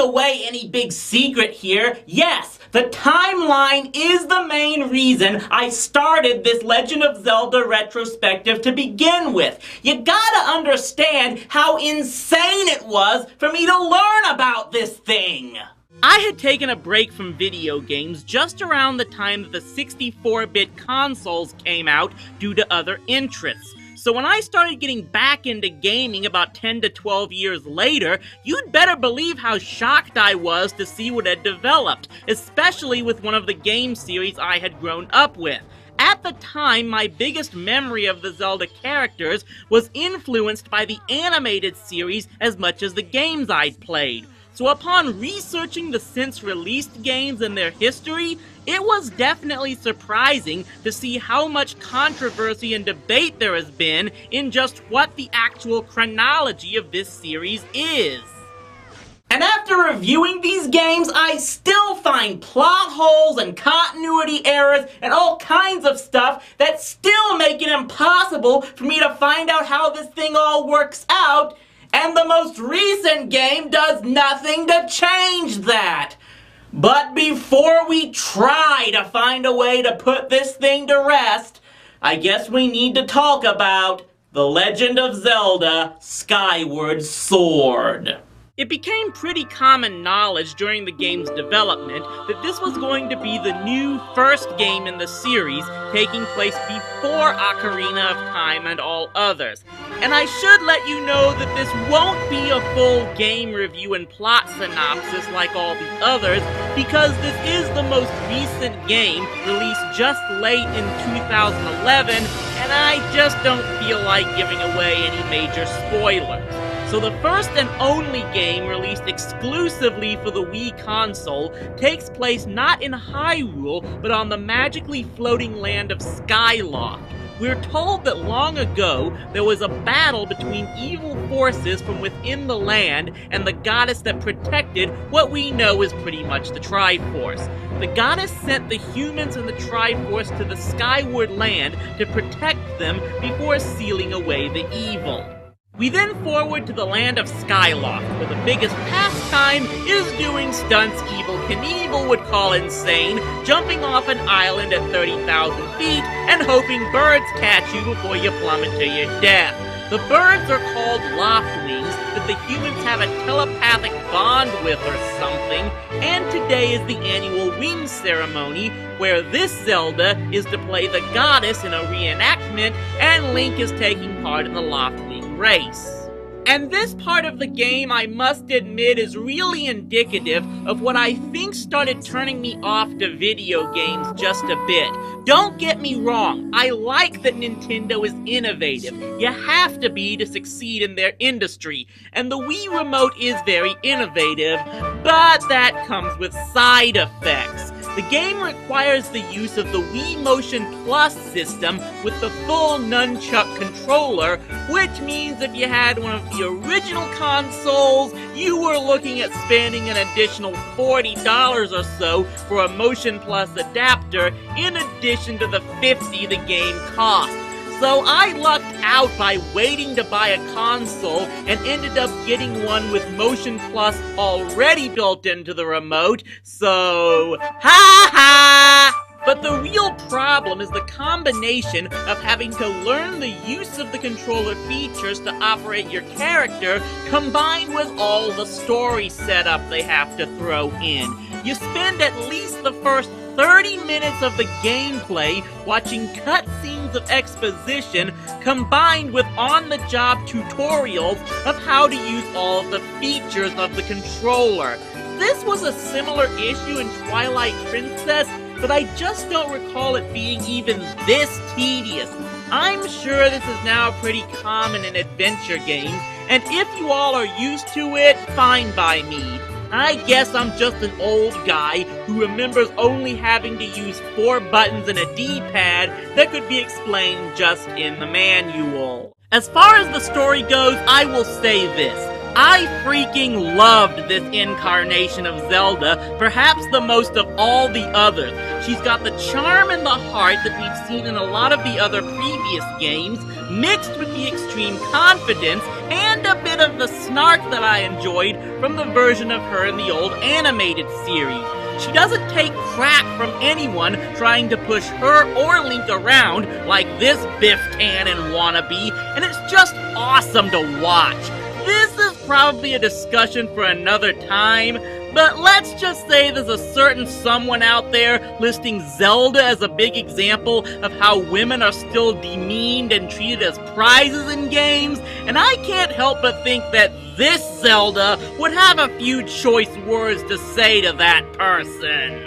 away any big secret here. Yes, the timeline is the main reason I started this Legend of Zelda retrospective to begin with. You gotta understand how insane it was for me to learn about this thing. I had taken a break from video games just around the time that the 64-bit consoles came out due to other interests. So when I started getting back into gaming about 10 to 12 years later, you'd better believe how shocked I was to see what had developed, especially with one of the game series I had grown up with. At the time, my biggest memory of the Zelda characters was influenced by the animated series as much as the games I'd played. So upon researching the since-released games and their history, it was definitely surprising to see how much controversy and debate there has been in just what the actual chronology of this series is. And after reviewing these games, I still find plot holes and continuity errors and all kinds of stuff that still make it impossible for me to find out how this thing all works out. And the most recent game does nothing to change that. But before we try to find a way to put this thing to rest, I guess we need to talk about The Legend of Zelda: Skyward Sword. It became pretty common knowledge during the game's development that this was going to be the new first game in the series, taking place before Ocarina of Time and all others. And I should let you know that this won't be a full game review and plot synopsis like all the others, because this is the most recent game, released just late in 2011, and I just don't feel like giving away any major spoilers. So the first and only game released exclusively for the Wii console takes place not in Hyrule, but on the magically floating land of Skyloft. We're told that long ago, there was a battle between evil forces from within the land and the goddess that protected what we know is pretty much the Triforce. The goddess sent the humans and the Triforce to the Skyward land to protect them before sealing away the evil. We then forward to the land of Skyloft, where the biggest pastime is doing stunts Evel Knievel would call insane, jumping off an island at 30,000 feet and hoping birds catch you before you plummet to your death. The birds are called Loftwings, that the humans have a telepathic bond with or something, and today is the annual wing ceremony, where this Zelda is to play the goddess in a reenactment, and Link is taking part in the Loftwing race. And this part of the game, I must admit, is really indicative of what I think started turning me off to video games just a bit. Don't get me wrong, I like that Nintendo is innovative. You have to be to succeed in their industry, and the Wii Remote is very innovative, but that comes with side effects. The game requires the use of the Wii Motion Plus system with the full nunchuck controller, which means if you had one of the original consoles, you were looking at spending an additional $40 or so for a Motion Plus adapter, in addition to the $50 the game cost. So I lucked out by waiting to buy a console and ended up getting one with Motion Plus already built into the remote, so ha ha! But the real problem is the combination of having to learn the use of the controller features to operate your character, combined with all the story setup they have to throw in. You spend at least the first 30 minutes of the gameplay watching cutscenes of exposition combined with on-the-job tutorials of how to use all of the features of the controller. This was a similar issue in Twilight Princess, but I just don't recall it being even this tedious. I'm sure this is now pretty common in adventure games, and if you all are used to it, fine by me. I guess I'm just an old guy who remembers only having to use 4 buttons and a D-pad that could be explained just in the manual. As far as the story goes, I will say this. I freaking loved this incarnation of Zelda, perhaps the most of all the others. She's got the charm and the heart that we've seen in a lot of the other previous games, mixed with the extreme confidence and a bit of the snark that I enjoyed from the version of her in the old animated series. She doesn't take crap from anyone trying to push her or Link around like this Biff Tannen wannabe, and it's just awesome to watch. This is probably a discussion for another time, but let's just say there's a certain someone out there listing Zelda as a big example of how women are still demeaned and treated as prizes in games, and I can't help but think that this Zelda would have a few choice words to say to that person.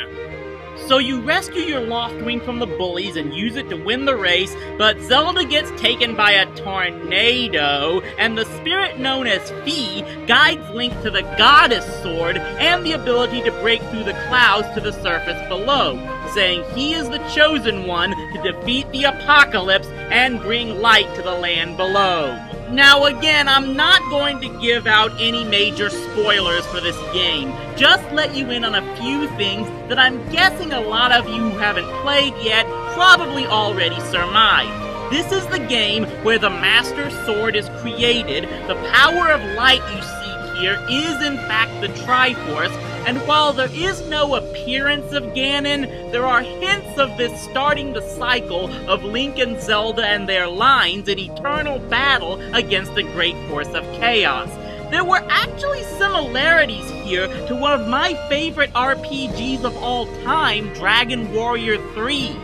So you rescue your Loftwing from the bullies and use it to win the race, but Zelda gets taken by a tornado, and the spirit known as Fi guides Link to the Goddess Sword and the ability to break through the clouds to the surface below, saying he is the chosen one to defeat the apocalypse and bring light to the land below. Now again, I'm not going to give out any major spoilers for this game, just let you in on a few things that I'm guessing a lot of you who haven't played yet probably already surmised. This is the game where the Master Sword is created, the power of light you see here is in fact the Triforce, and while there is no appearance of Ganon, there are hints of this starting the cycle of Link and Zelda and their lines in eternal battle against the great force of chaos. There were actually similarities here to one of my favorite RPGs of all time, Dragon Warrior 3.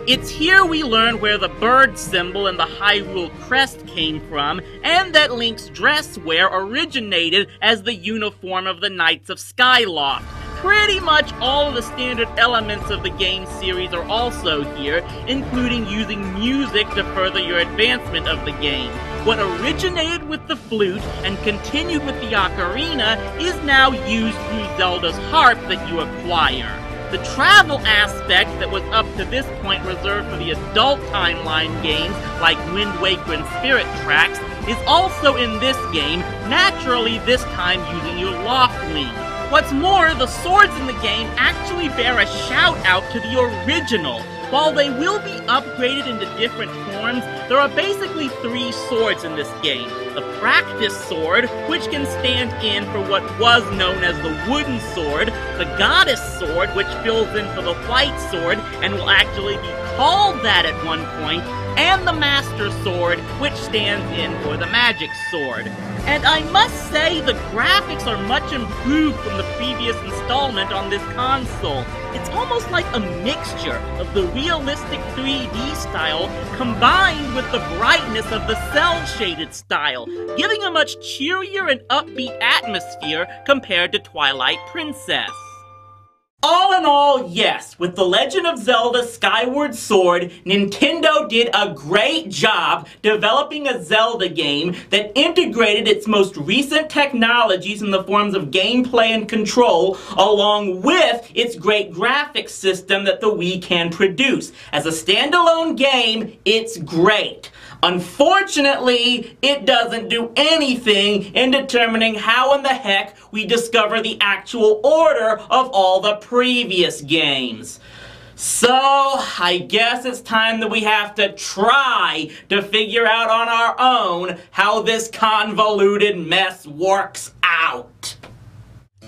It's here we learn where the bird symbol and the Hyrule crest came from, and that Link's dress wear originated as the uniform of the Knights of Skyloft. Pretty much all of the standard elements of the game series are also here, including using music to further your advancement of the game. What originated with the flute and continued with the ocarina is now used through Zelda's harp that you acquire. The travel aspect that was up to this point reserved for the adult timeline games like Wind Waker and Spirit Tracks is also in this game, naturally this time using your Loftwing. What's more, the swords in the game actually bear a shout out to the original. While they will be upgraded into different forms, there are basically 3 swords in this game. The Practice Sword, which can stand in for what was known as the Wooden Sword, the Goddess Sword, which fills in for the White Sword and will actually be called that at one point, and the Master Sword, which stands in for the Magic Sword. And I must say, the graphics are much improved from the previous installment on this console. It's almost like a mixture of the realistic 3D style combined with the brightness of the cel-shaded style, giving a much cheerier and upbeat atmosphere compared to Twilight Princess. All in all, yes, with The Legend of Zelda Skyward Sword, Nintendo did a great job developing a Zelda game that integrated its most recent technologies in the forms of gameplay and control, along with its great graphics system that the Wii can produce. As a standalone game, it's great. Unfortunately, it doesn't do anything in determining how in the heck we discover the actual order of all the previous games. So, I guess it's time that we have to try to figure out on our own how this convoluted mess works out.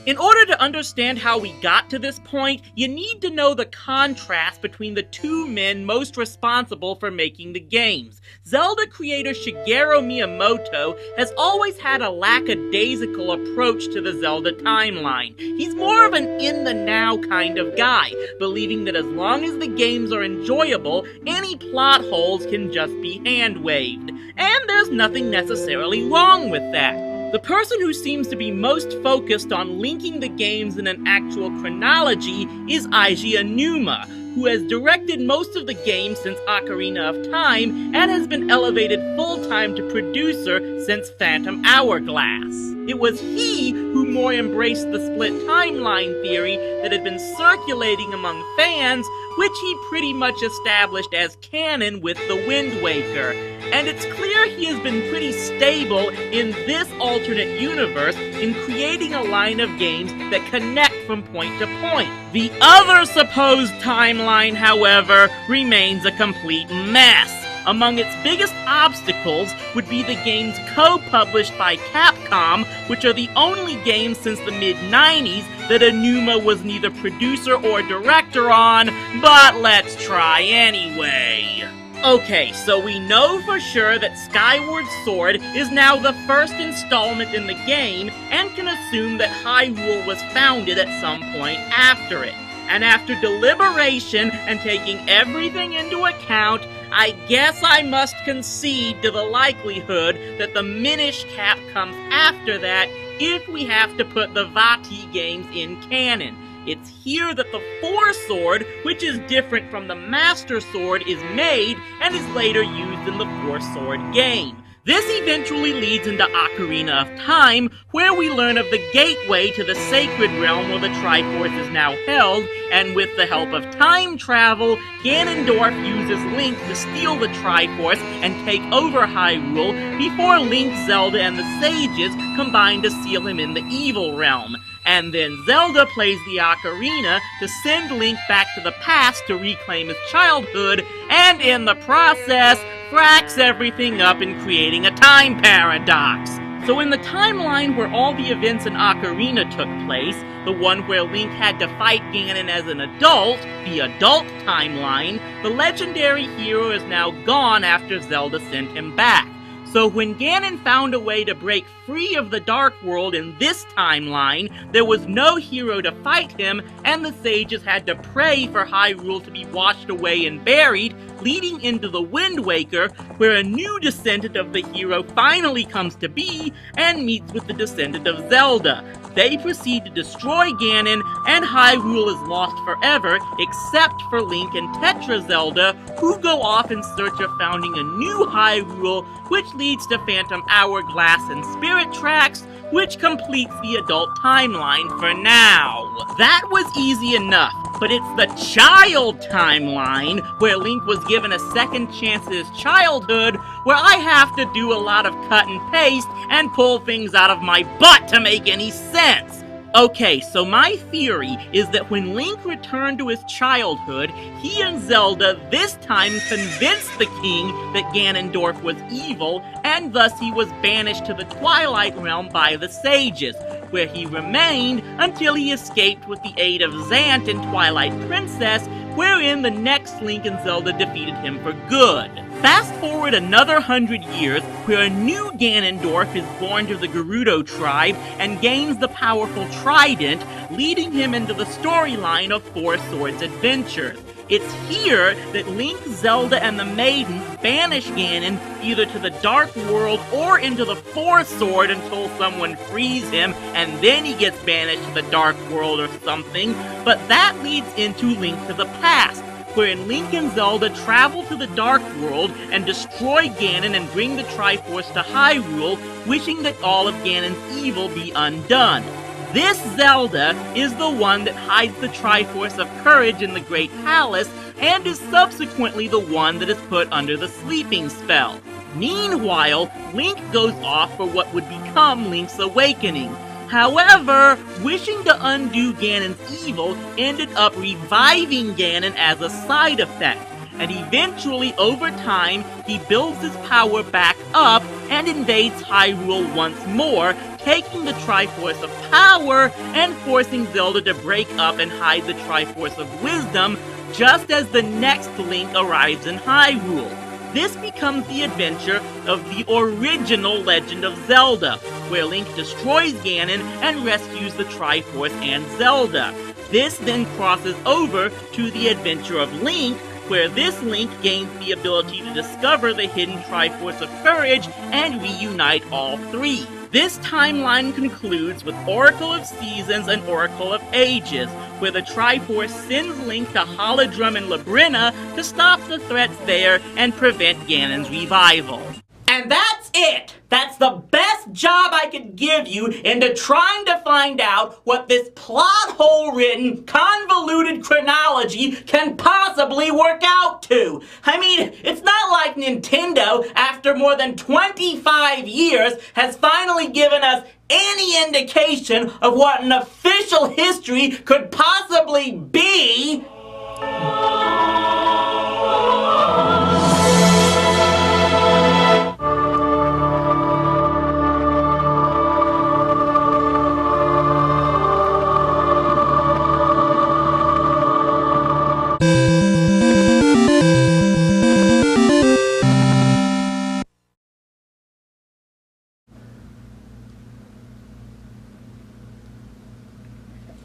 In order to understand how we got to this point, you need to know the contrast between the 2 men most responsible for making the games. Zelda creator Shigeru Miyamoto has always had a lackadaisical approach to the Zelda timeline. He's more of an in-the-now kind of guy, believing that as long as the games are enjoyable, any plot holes can just be hand-waved. And there's nothing necessarily wrong with that. The person who seems to be most focused on linking the games in an actual chronology is Eiji Aonuma, who has directed most of the games since Ocarina of Time and has been elevated full-time to producer since Phantom Hourglass. It was he who more embraced the split timeline theory that had been circulating among fans, which he pretty much established as canon with The Wind Waker. and it's clear he has been pretty stable in this alternate universe in creating a line of games that connect from point to point. The other supposed timeline, however, remains a complete mess. Among its biggest obstacles would be the games co-published by Capcom, which are the only games since the mid-90s that Aonuma was neither producer or director on, but let's try anyway. Okay, so we know for sure that Skyward Sword is now the first installment in the game, and can assume that Hyrule was founded at some point after it. And after deliberation and taking everything into account, I guess I must concede to the likelihood that the Minish Cap comes after that if we have to put the Vati games in canon. It's here that the Four Sword, which is different from the Master Sword, is made and is later used in the Four Sword game. This eventually leads into Ocarina of Time, where we learn of the gateway to the Sacred Realm where the Triforce is now held, and with the help of time travel, Ganondorf uses Link to steal the Triforce and take over Hyrule before Link, Zelda, and the Sages combine to seal him in the Evil Realm. And then Zelda plays the ocarina to send Link back to the past to reclaim his childhood, and in the process, fracks everything up in creating a time paradox. So in the timeline where all the events in Ocarina took place, the one where Link had to fight Ganon as an adult, the adult timeline, the legendary hero is now gone after Zelda sent him back. So when Ganon found a way to break free of the Dark World in this timeline, there was no hero to fight him, and the sages had to pray for Hyrule to be washed away and buried, leading into the Wind Waker, where a new descendant of the hero finally comes to be and meets with the descendant of Zelda. They proceed to destroy Ganon, and Hyrule is lost forever, except for Link and Tetra Zelda, who go off in search of founding a new Hyrule, which leads to Phantom Hourglass and Spirit Tracks, which completes the adult timeline for now. That was easy enough, but it's the child timeline, where Link was given a second chance at his childhood, where I have to do a lot of cut and paste and pull things out of my butt to make any sense. Okay, so my theory is that when Link returned to his childhood, he and Zelda this time convinced the king that Ganondorf was evil, and thus he was banished to the Twilight Realm by the sages, where he remained until he escaped with the aid of Zant in Twilight Princess, wherein the next Link and Zelda defeated him for good. Fast forward another 100 years, where a new Ganondorf is born to the Gerudo tribe and gains the powerful Trident, leading him into the storyline of Four Swords Adventures. It's here that Link, Zelda, and the Maidens banish Ganon either to the Dark World or into the Four Sword until someone frees him, and then he gets banished to the Dark World or something, but that leads into Link to the Past, wherein Link and Zelda travel to the Dark World and destroy Ganon and bring the Triforce to Hyrule, wishing that all of Ganon's evil be undone. This Zelda is the one that hides the Triforce of Courage in the Great Palace, and is subsequently the one that is put under the sleeping spell. Meanwhile, Link goes off for what would become Link's Awakening. However, wishing to undo Ganon's evil ended up reviving Ganon as a side effect, and eventually, over time, he builds his power back up and invades Hyrule once more, taking the Triforce of Power and forcing Zelda to break up and hide the Triforce of Wisdom, just as the next Link arrives in Hyrule. This becomes the adventure of the original Legend of Zelda, where Link destroys Ganon and rescues the Triforce and Zelda. This then crosses over to the adventure of Link, where this Link gains the ability to discover the hidden Triforce of Courage and reunite all three. This timeline concludes with Oracle of Seasons and Oracle of Ages, where the Triforce sends Link to Holodrum and Labrynna to stop the threats there and prevent Ganon's revival. And that's it! That's the best job I could give you into trying to find out what this plot hole-ridden, convoluted chronology can possibly work out to. I mean, it's not like Nintendo, after more than 25 years, has finally given us any indication of what an official history could possibly be.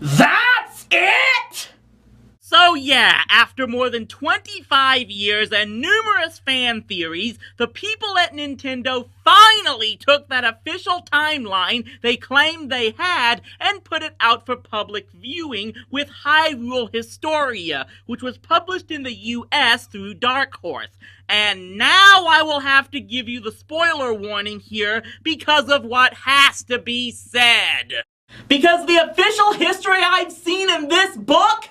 That's it! So yeah, after more than 25 years and numerous fan theories, the people at Nintendo finally took that official timeline they claimed they had and put it out for public viewing with Hyrule Historia, which was published in the US through Dark Horse. And now I will have to give you the spoiler warning here because of what has to be said. Because the official history I've seen in this book,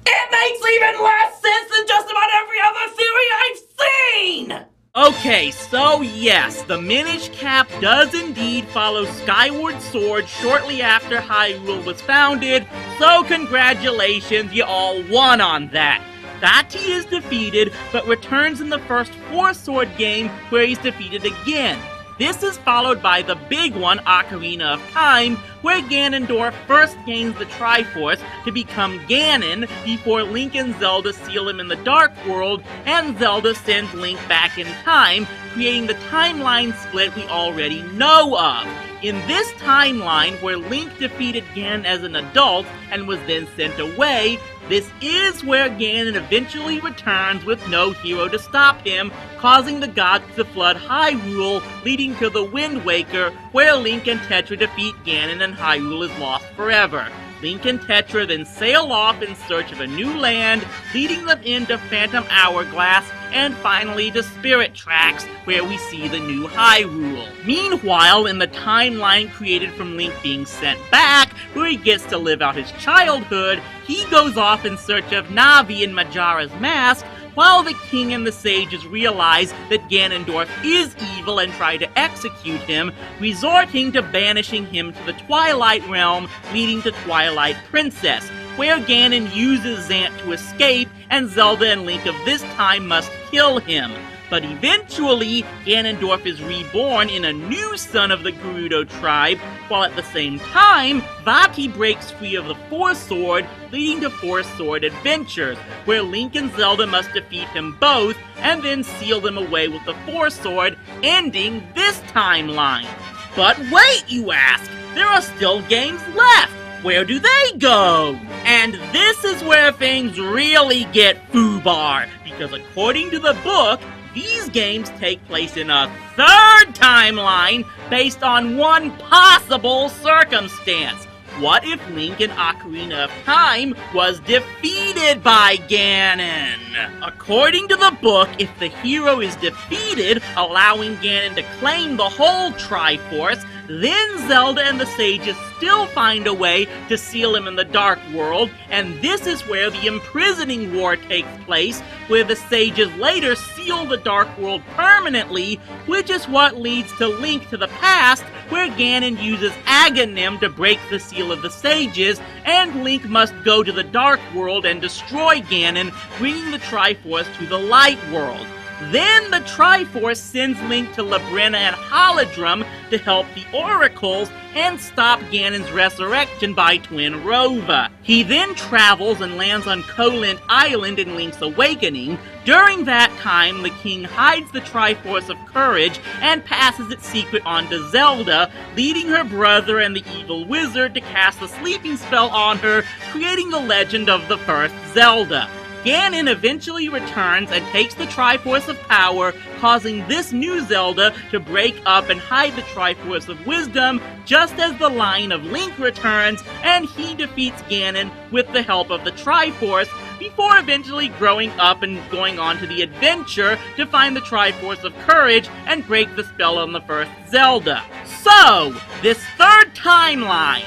it makes even less sense than just about every other theory I've seen! Okay, so yes, the Minish Cap does indeed follow Skyward Sword shortly after Hyrule was founded, so congratulations, you all won on that. Vati is defeated, but returns in the first Four Sword game where he's defeated again. This is followed by the big one, Ocarina of Time, where Ganondorf first gains the Triforce to become Ganon before Link and Zelda seal him in the Dark World, and Zelda sends Link back in time, creating the timeline split we already know of. In this timeline, where Link defeated Ganon as an adult and was then sent away, this is where Ganon eventually returns with no hero to stop him, causing the gods to flood Hyrule, leading to the Wind Waker, where Link and Tetra defeat Ganon and Hyrule is lost forever. Link and Tetra then sail off in search of a new land, leading them into Phantom Hourglass, and finally to Spirit Tracks, where we see the new Hyrule. Meanwhile, in the timeline created from Link being sent back, where he gets to live out his childhood, he goes off in search of Navi and Majara's mask, while the king and the sages realize that Ganondorf is evil and try to execute him, resorting to banishing him to the Twilight Realm, leading to Twilight Princess, where Ganon uses Zant to escape, and Zelda and Link of this time must kill him. But eventually, Ganondorf is reborn in a new son of the Gerudo tribe, while at the same time, Vati breaks free of the Four Sword, leading to Four Sword Adventures, where Link and Zelda must defeat him both, and then seal them away with the Four Sword, ending this timeline. But wait, you ask, there are still games left! Where do they go? And this is where things really get foobar, because according to the book, these games take place in a third timeline based on one possible circumstance. What if Link in Ocarina of Time was defeated by Ganon? According to the book, if the hero is defeated, allowing Ganon to claim the whole Triforce, then Zelda and the sages still find a way to seal him in the Dark World, and this is where the imprisoning war takes place, where the sages later seal the Dark World permanently, which is what leads to Link to the past, where Ganon uses Aghanim to break the seal of the sages, and Link must go to the Dark World and destroy Ganon, bringing the Triforce to the Light World. Then the Triforce sends Link to Labrynna and Holodrum to help the Oracles and stop Ganon's resurrection by Twin Rova. He then travels and lands on Kolint Island in Link's Awakening. During that time, the king hides the Triforce of Courage and passes its secret on to Zelda, leading her brother and the evil wizard to cast a sleeping spell on her, creating the legend of the first Zelda. Ganon eventually returns and takes the Triforce of Power, causing this new Zelda to break up and hide the Triforce of Wisdom, just as the line of Link returns, and he defeats Ganon with the help of the Triforce, before eventually growing up and going on to the adventure to find the Triforce of Courage and break the spell on the first Zelda. So, this third timeline.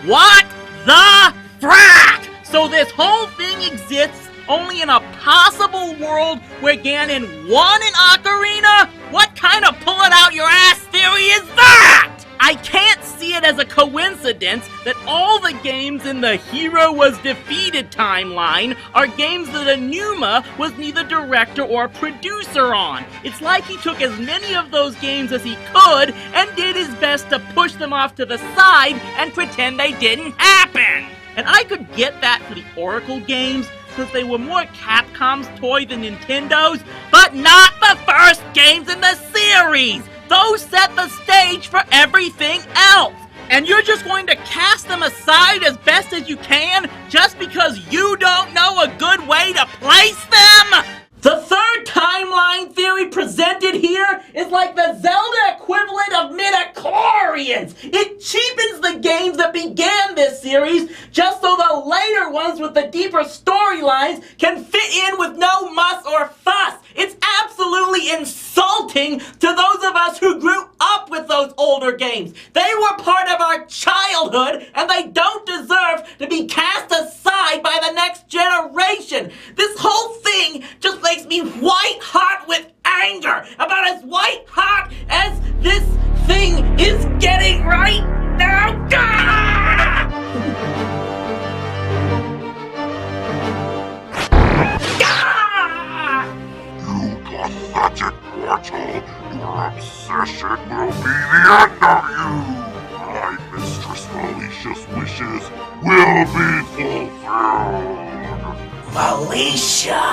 What the frack? So this whole thing exists only in a possible world where Ganon won an Ocarina? What kind of pull it out your ass theory is that? I can't see it as a coincidence that all the games in the Hero was defeated timeline are games that Aonuma was neither director or producer on. It's like he took as many of those games as he could and did his best to push them off to the side and pretend they didn't happen. And I could get that for the Oracle games, because they were more Capcom's toy than Nintendo's, but not the first games in the series! Those set the stage for everything else! And you're just going to cast them aside as best as you can just because you don't know a good way to place them? The third timeline theory presented here is like the Zelda equivalent of midichlorians. It cheapens the games that began this series just so the later ones with the deeper storylines can fit in with no muss or fuss. It's absolutely insulting to those of us who grew up with those older games. They were part of our childhood, and they don't deserve to be cast aside by the next generation. This whole thing just makes me white hot with anger, about as white hot as this thing is getting right now. You pathetic mortal, your obsession will be the end of you. My mistress Felicia's wishes will be fulfilled. Felicia!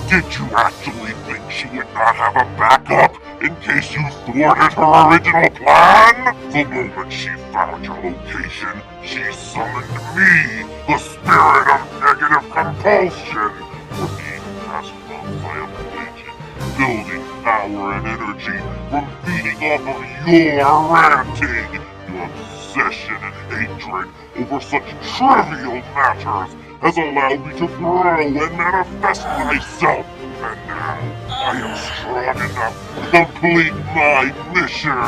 Did you actually think she would not have a backup in case you thwarted her original plan? The moment she found your location, she summoned me, the spirit of negative compulsion. For the past months I have waited, building power and energy from feeding off of your ranting. Your obsession and hatred over such trivial matters has allowed me to grow and manifest myself, and now I am strong enough to complete my mission.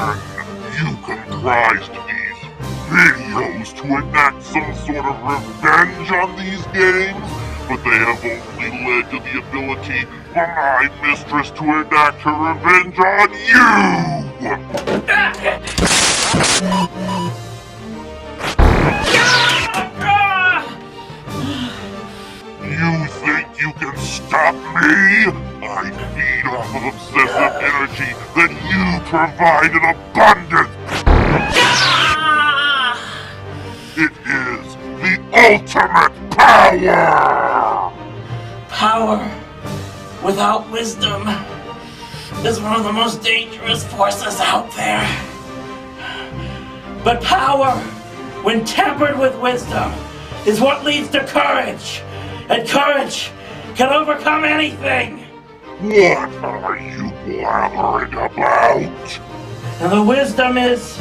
You comprised these videos to enact some sort of revenge on these games, but they have only led to the ability for my mistress to enact her revenge on you! You think you can stop me? I feed off of obsessive energy that you provide in abundance! It is the ultimate power! Power without wisdom is one of the most dangerous forces out there. But power, when tempered with wisdom, is what leads to courage. And courage can overcome anything. What are you blabbering about? And the wisdom is,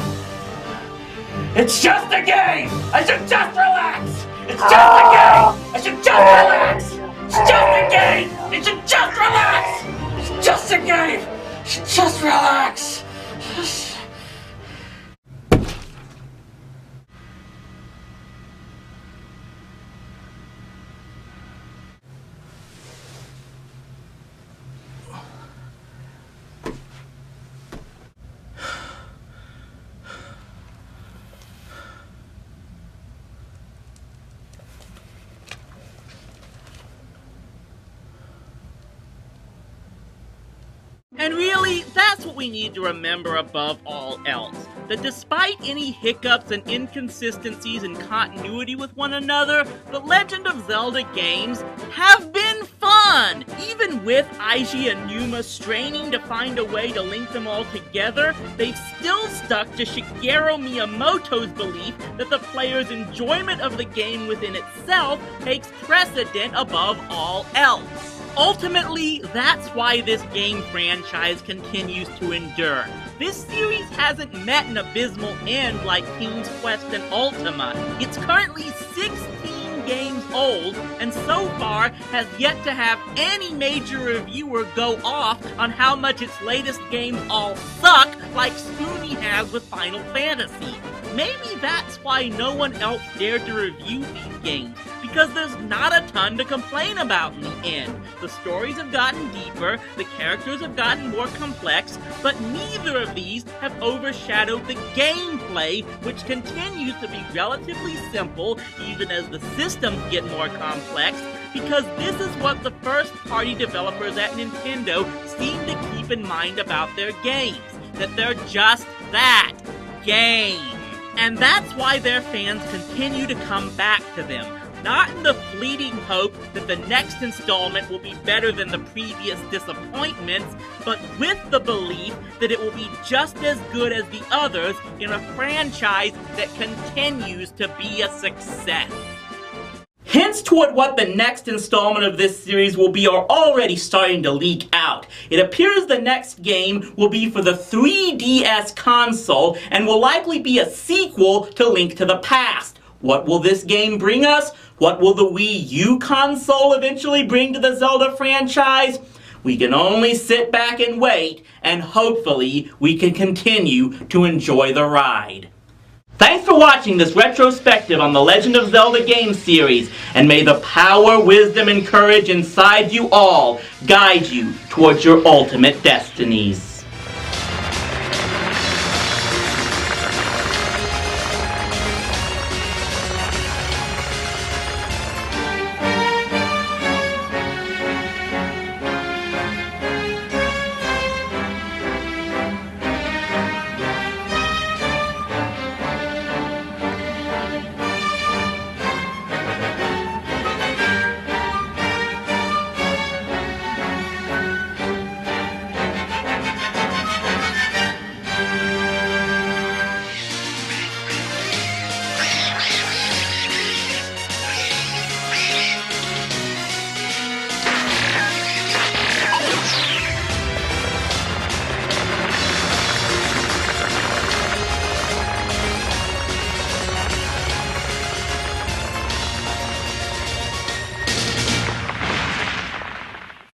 it's just a game. I should just relax. It's just a game. I should just relax. It's just a game. I should just relax. It's just a game. I should just relax. And really, that's what we need to remember above all else. That despite any hiccups and inconsistencies in continuity with one another, the Legend of Zelda games have been fun! Even with Eiji and Aonuma straining to find a way to link them all together, they've still stuck to Shigeru Miyamoto's belief that the player's enjoyment of the game within itself takes precedent above all else. Ultimately, that's why this game franchise continues to endure. This series hasn't met an abysmal end like King's Quest and Ultima. It's currently 16 games old, and so far has yet to have any major reviewer go off on how much its latest games all suck, like Spoony has with Final Fantasy. Maybe that's why no one else dared to review these games, because there's not a ton to complain about in the end. The stories have gotten deeper, the characters have gotten more complex, but neither of these have overshadowed the gameplay, which continues to be relatively simple even as the systems get more complex, because this is what the first-party developers at Nintendo seem to keep in mind about their games, that they're just that, games. And that's why their fans continue to come back to them. Not in the fleeting hope that the next installment will be better than the previous disappointments, but with the belief that it will be just as good as the others in a franchise that continues to be a success. Hints toward what the next installment of this series will be are already starting to leak out. It appears the next game will be for the 3DS console and will likely be a sequel to Link to the Past. What will this game bring us? What will the Wii U console eventually bring to the Zelda franchise? We can only sit back and wait, and hopefully we can continue to enjoy the ride. Thanks for watching this retrospective on the Legend of Zelda game series, and may the power, wisdom, and courage inside you all guide you towards your ultimate destinies.